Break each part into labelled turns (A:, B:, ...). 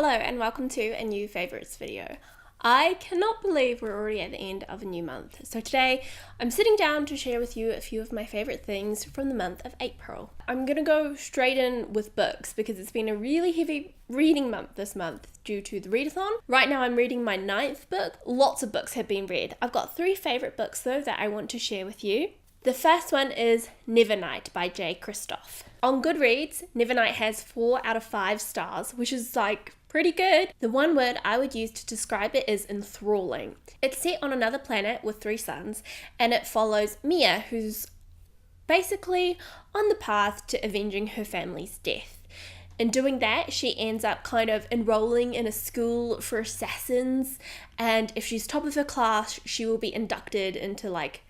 A: Hello and welcome to a new favourites video. I cannot believe we're already at the end of a new month. So today I'm sitting down to share with you a few of my favourite things from the month of April. I'm going to go straight in with books because it's been a really heavy reading month this month due to the readathon. Right now I'm reading my 9th book. Lots of books have been read. I've got 3 favourite books though that I want to share with you. The first one is Nevernight by Jay Kristoff. On Goodreads, Nevernight has 4 out of 5 stars, which is like pretty good. The one word I would use to describe it is enthralling. It's set on another planet with 3 suns, and it follows Mia, who's basically on the path to avenging her family's death. In doing that, she ends up kind of enrolling in a school for assassins, and if she's top of her class, she will be inducted into like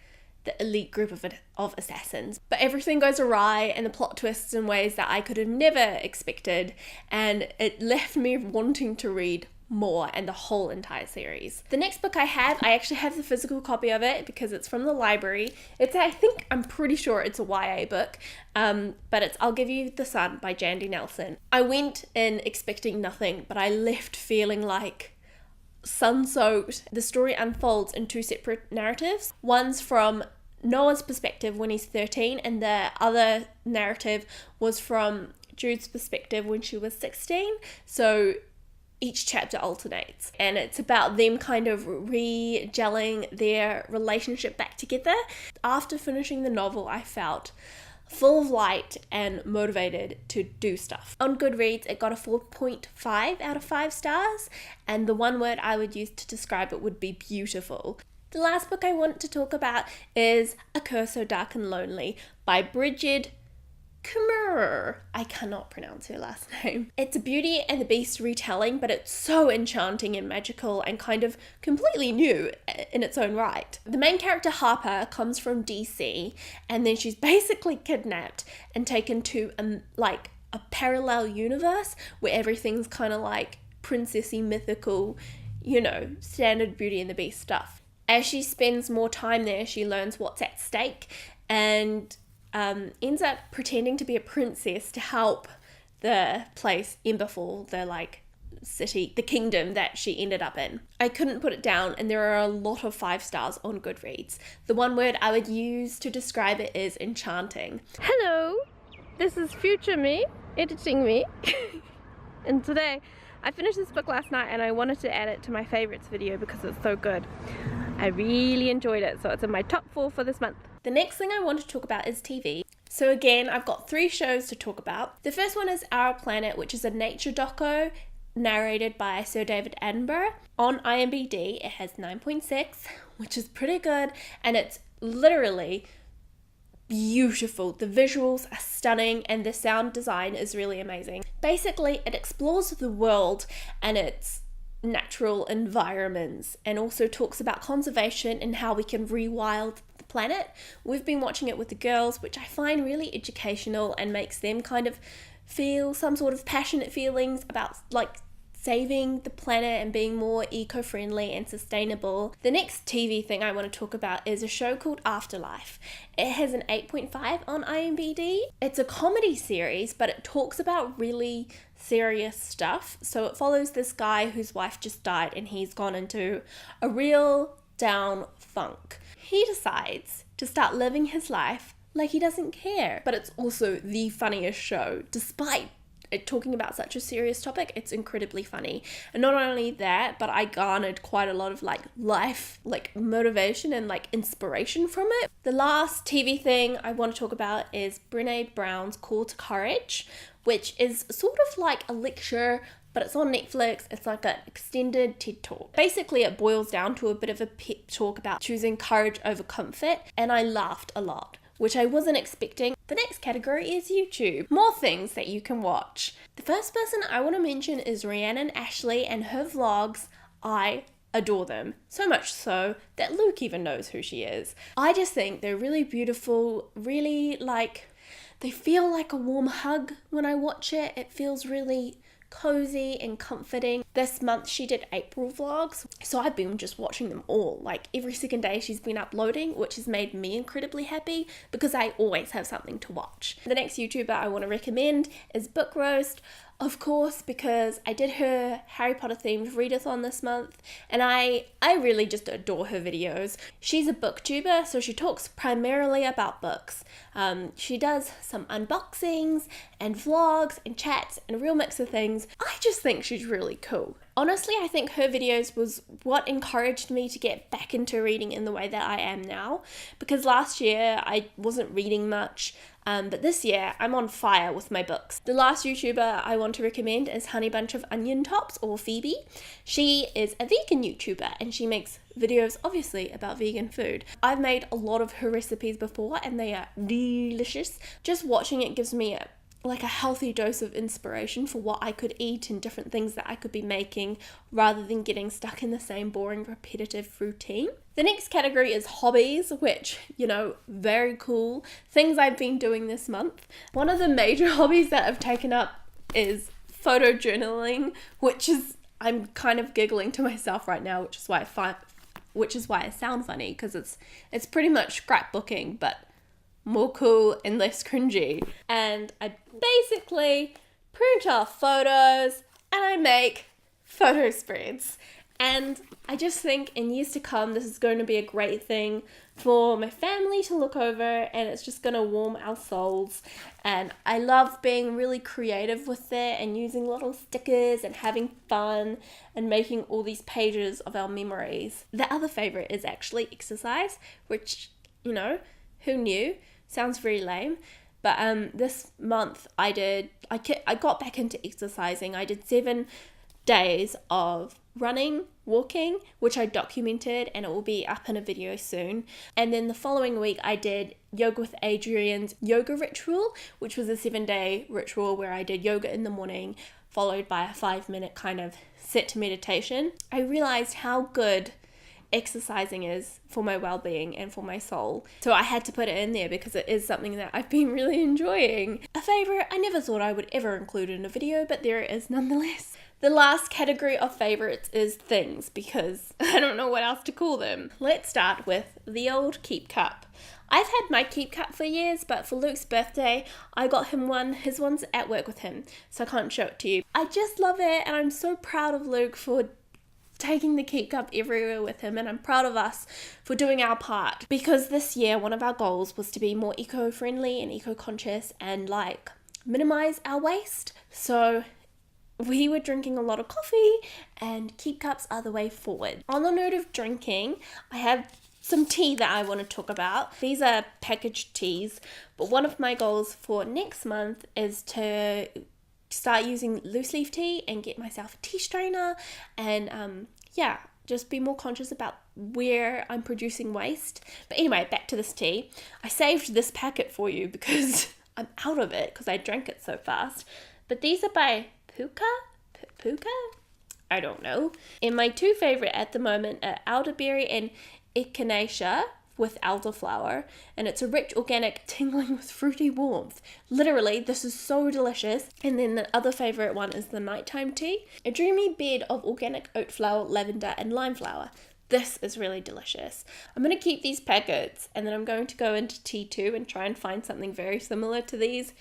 A: the elite group of assassins. But everything goes awry and the plot twists in ways that I could have never expected, and it left me wanting to read more and the whole entire series. The next book I actually have the physical copy of it because it's from the library. I'm pretty sure it's a YA book, but it's I'll Give You the Sun by Jandy Nelson. I went in expecting nothing, but I left feeling like sun-soaked. The story unfolds in 2 separate narratives. One's from Noah's perspective when he's 13, and the other narrative was from Jude's perspective when she was 16. So each chapter alternates, and it's about them kind of re-gelling their relationship back together. After finishing the novel, I felt full of light and motivated to do stuff. On Goodreads, it got a 4.5 out of 5 stars, and the one word I would use to describe it would be beautiful. The last book I want to talk about is A Curse So Dark and Lonely by Brigid. Kemmerer. I cannot pronounce her last name. It's a Beauty and the Beast retelling, but it's so enchanting and magical and kind of completely new in its own right. The main character, Harper, comes from DC, and then she's basically kidnapped and taken to a parallel universe where everything's kind of like princessy, mythical, standard Beauty and the Beast stuff. As she spends more time there, she learns what's at stake and ends up pretending to be a princess to help the place Emberfall, the city, the kingdom that she ended up in. I couldn't put it down, and there are a lot of 5 stars on Goodreads. The one word I would use to describe it is enchanting. Hello, this is future me, editing me. And today, I finished this book last night and I wanted to add it to my favorites video because it's so good. I really enjoyed it, so it's in my top 4 for this month. The next thing I want to talk about is TV. So again, I've got 3 shows to talk about. The first one is Our Planet, which is a nature doco narrated by Sir David Attenborough. On IMDb, it has 9.6, which is pretty good, and it's literally beautiful. The visuals are stunning and the sound design is really amazing. Basically, it explores the world and its natural environments and also talks about conservation and how we can rewild the planet. We've been watching it with the girls, which I find really educational and makes them kind of feel some sort of passionate feelings about saving the planet and being more eco-friendly and sustainable. The next TV thing I want to talk about is a show called Afterlife. It has an 8.5 on IMDb. It's a comedy series, but it talks about really serious stuff. So it follows this guy whose wife just died and he's gone into a real down funk. He decides to start living his life like he doesn't care. But it's also the funniest show. Despite it talking about such a serious topic, it's incredibly funny. And not only that, but I garnered quite a lot of life motivation and inspiration from it. The last TV thing I want to talk about is Brené Brown's Call to Courage, which is sort of like a lecture, but it's on Netflix. It's like an extended TED Talk. Basically, it boils down to a bit of a pep talk about choosing courage over comfort, and I laughed a lot, which I wasn't expecting. The next category is YouTube. More things that you can watch. The first person I want to mention is Rhiannon Ashley and her vlogs. I adore them. So much so that Luke even knows who she is. I just think they're really beautiful, really they feel like a warm hug when I watch it. It feels really cozy and comforting. This month she did April vlogs, so I've been just watching them all. Like every second day she's been uploading, which has made me incredibly happy because I always have something to watch. The next YouTuber I want to recommend is Book Roast Of course, because I did her Harry Potter themed readathon this month, and I really just adore her videos. She's a booktuber, so she talks primarily about books. She does some unboxings and vlogs and chats and a real mix of things. I just think she's really cool. Honestly, I think her videos was what encouraged me to get back into reading in the way that I am now, because last year I wasn't reading much. But this year, I'm on fire with my books. The last YouTuber I want to recommend is Honey Bunch of Onion Tops, or Phoebe. She is a vegan YouTuber and she makes videos, obviously, about vegan food. I've made a lot of her recipes before and they are delicious. Just watching it gives me a healthy dose of inspiration for what I could eat and different things that I could be making, rather than getting stuck in the same boring, repetitive routine. The next category is hobbies, which, very cool. Things I've been doing this month. One of the major hobbies that I've taken up is photojournaling, which is, I'm kind of giggling to myself right now, which is why I sound funny, because it's pretty much scrapbooking, but more cool and less cringy. And I basically print off photos and I make photo spreads. And I just think in years to come, this is going to be a great thing for my family to look over, and it's just going to warm our souls. And I love being really creative with it and using little stickers and having fun and making all these pages of our memories. The other favorite is actually exercise, which, who knew? Sounds very lame. But this month I got back into exercising. I did 7 days of running, walking, which I documented, and it will be up in a video soon. And then the following week I did Yoga with Adrian's yoga ritual, which was a 7-day ritual where I did yoga in the morning, followed by a 5-minute kind of sit meditation. I realized how good exercising is for my well-being and for my soul, so I had to put it in there because it is something that I've been really enjoying. A favorite I never thought I would ever include in a video, but there it is nonetheless. The last category of favorites is things, because I don't know what else to call them. Let's start with the old Keep Cup. I've had my Keep Cup for years, but for Luke's birthday, I got him one. His one's at work with him, so I can't show it to you. I just love it, and I'm so proud of Luke for taking the Keep Cup everywhere with him, and I'm proud of us for doing our part, because this year one of our goals was to be more eco-friendly and eco-conscious and minimize our waste. So we were drinking a lot of coffee, and Keep Cups are the way forward. On the note of drinking, I have some tea that I want to talk about. These are packaged teas, but one of my goals for next month is to start using loose leaf tea and get myself a tea strainer, and just be more conscious about where I'm producing waste. But anyway, back to this tea. I saved this packet for you because I'm out of it because I drank it so fast. But these are by Puka? I don't know. And my 2 favorite at the moment are elderberry and echinacea with elderflower, and it's a rich, organic, tingling with fruity warmth. Literally, this is so delicious. And then the other favorite one is the nighttime tea, a dreamy bed of organic oat flower, lavender, and lime flower. This is really delicious. I'm going to keep these packets, and then I'm going to go into T2 and try and find something very similar to these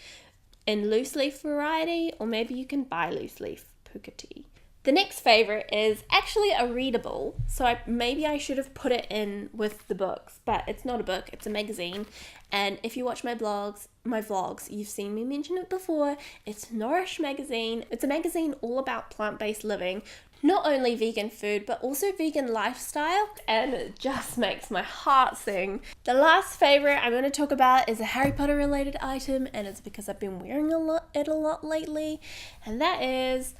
A: in loose leaf variety, or maybe you can buy loose leaf puka tea. The next favorite is actually a readable, so maybe I should have put it in with the books, but it's not a book, it's a magazine. And if you watch my vlogs, you've seen me mention it before. It's Nourish magazine. It's a magazine all about plant-based living, not only vegan food, but also vegan lifestyle, and it just makes my heart sing. The last favorite I'm going to talk about is a Harry Potter related item, and it's because I've been wearing it a lot lately, and that is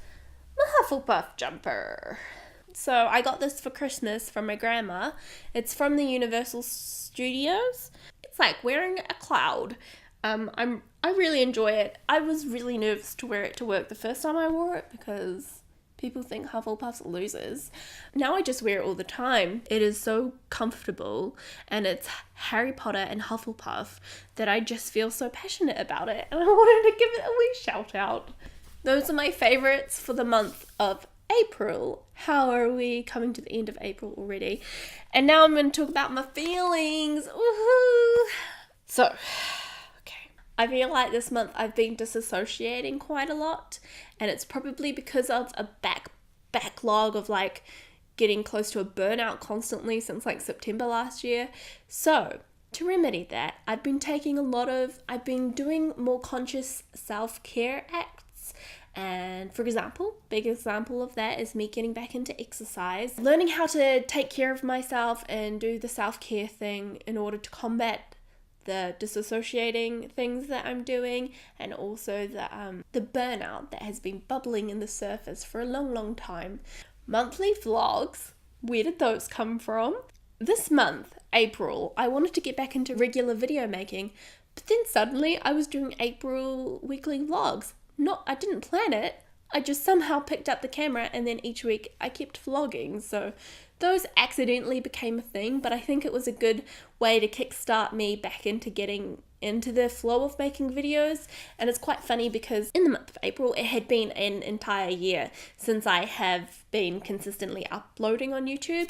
A: my HUFFLEPUFF jumper. So I got this for Christmas from my grandma. It's from the Universal Studios. It's like wearing a cloud. I really enjoy it. I was really nervous to wear it to work the first time I wore it because people think Hufflepuffs are losers. Now I just wear it all the time. It is so comfortable, and it's Harry Potter and Hufflepuff that I just feel so passionate about it, and I wanted to give it a wee shout out. Those are my favorites for the month of April. How are we coming to the end of April already? And now I'm going to talk about my feelings. Woohoo! So, okay. I feel like this month I've been disassociating quite a lot, and it's probably because of a backlog of like getting close to a burnout constantly since like September last year. So to remedy that, I've been doing more conscious self-care acts. And for example, big example of that is me getting back into exercise, learning how to take care of myself and do the self-care thing in order to combat the disassociating things that I'm doing, and also the burnout that has been bubbling in the surface for a long time. Monthly vlogs, where did those come from? This month, April, I wanted to get back into regular video making, but then suddenly I was doing April weekly vlogs. I didn't plan it, I just somehow picked up the camera and then each week I kept vlogging, so those accidentally became a thing, but I think it was a good way to kickstart me back into getting into the flow of making videos. And it's quite funny because in the month of April, it had been an entire year since I have been consistently uploading on YouTube.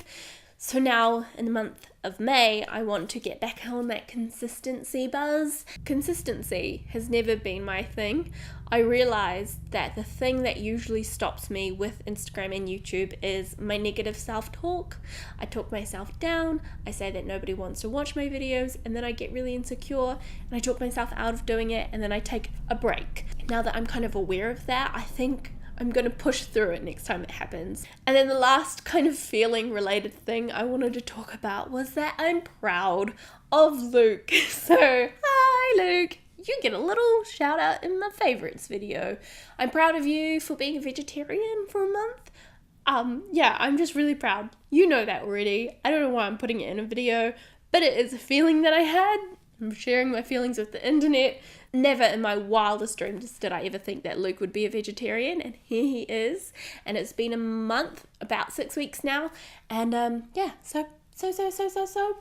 A: So now in the month of May, I want to get back on that consistency buzz. Consistency has never been my thing. I realized that the thing that usually stops me with Instagram and YouTube is my negative self-talk. I talk myself down, I say that nobody wants to watch my videos, and then I get really insecure and I talk myself out of doing it, and then I take a break. Now that I'm kind of aware of that, I think I'm going to push through it next time it happens. And then the last kind of feeling related thing I wanted to talk about was that I'm proud of Luke. So, hi Luke! You get a little shout out in my favorites video. I'm proud of you for being a vegetarian for a month. Yeah, I'm just really proud. You know that already. I don't know why I'm putting it in a video, but it is a feeling that I had. I'm sharing my feelings with the internet. Never in my wildest dreams did I ever think that Luke would be a vegetarian, and here he is. And it's been a month, about 6 weeks now, and yeah, so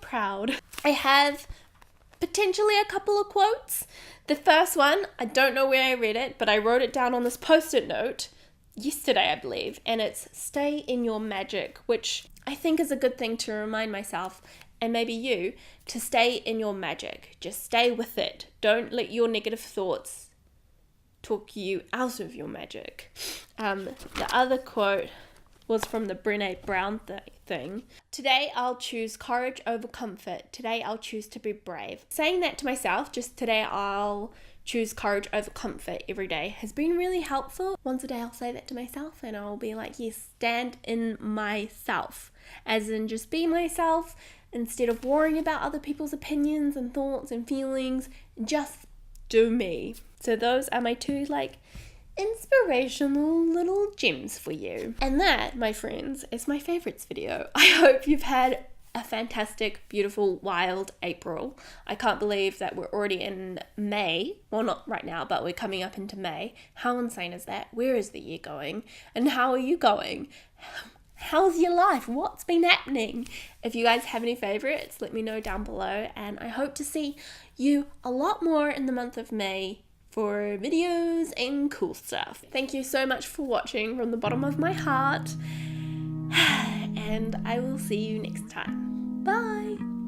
A: proud. I have potentially a couple of quotes. The first one, I don't know where I read it, but I wrote it down on this post-it note yesterday, I believe, and it's "Stay in your magic," which I think is a good thing to remind myself, and maybe you, to stay in your magic. Just stay with it. Don't let your negative thoughts talk you out of your magic. The other quote was from the BRENE Brown thing. Today I'll choose courage over comfort. Today I'll choose to be brave. Saying that to myself, just today I'll choose courage over comfort every day, has been really helpful. Once a day I'll say that to myself and I'll be like, yes, stand in myself. As in just be myself instead of worrying about other people's opinions and thoughts and feelings. Just do me. So those are my two inspirational little gems for you. And that, my friends, is my favorites video. I hope you've had a fantastic, beautiful, wild April. I can't believe that we're already in May. Well, not right now, but we're coming up into May. How insane is that? Where is the year going? And how are you going? How's your life? What's been happening? If you guys have any favorites, let me know down below. And I hope to see you a lot more in the month of May for videos and cool stuff. Thank you so much for watching from the bottom of my heart. And I will see you next time. Bye!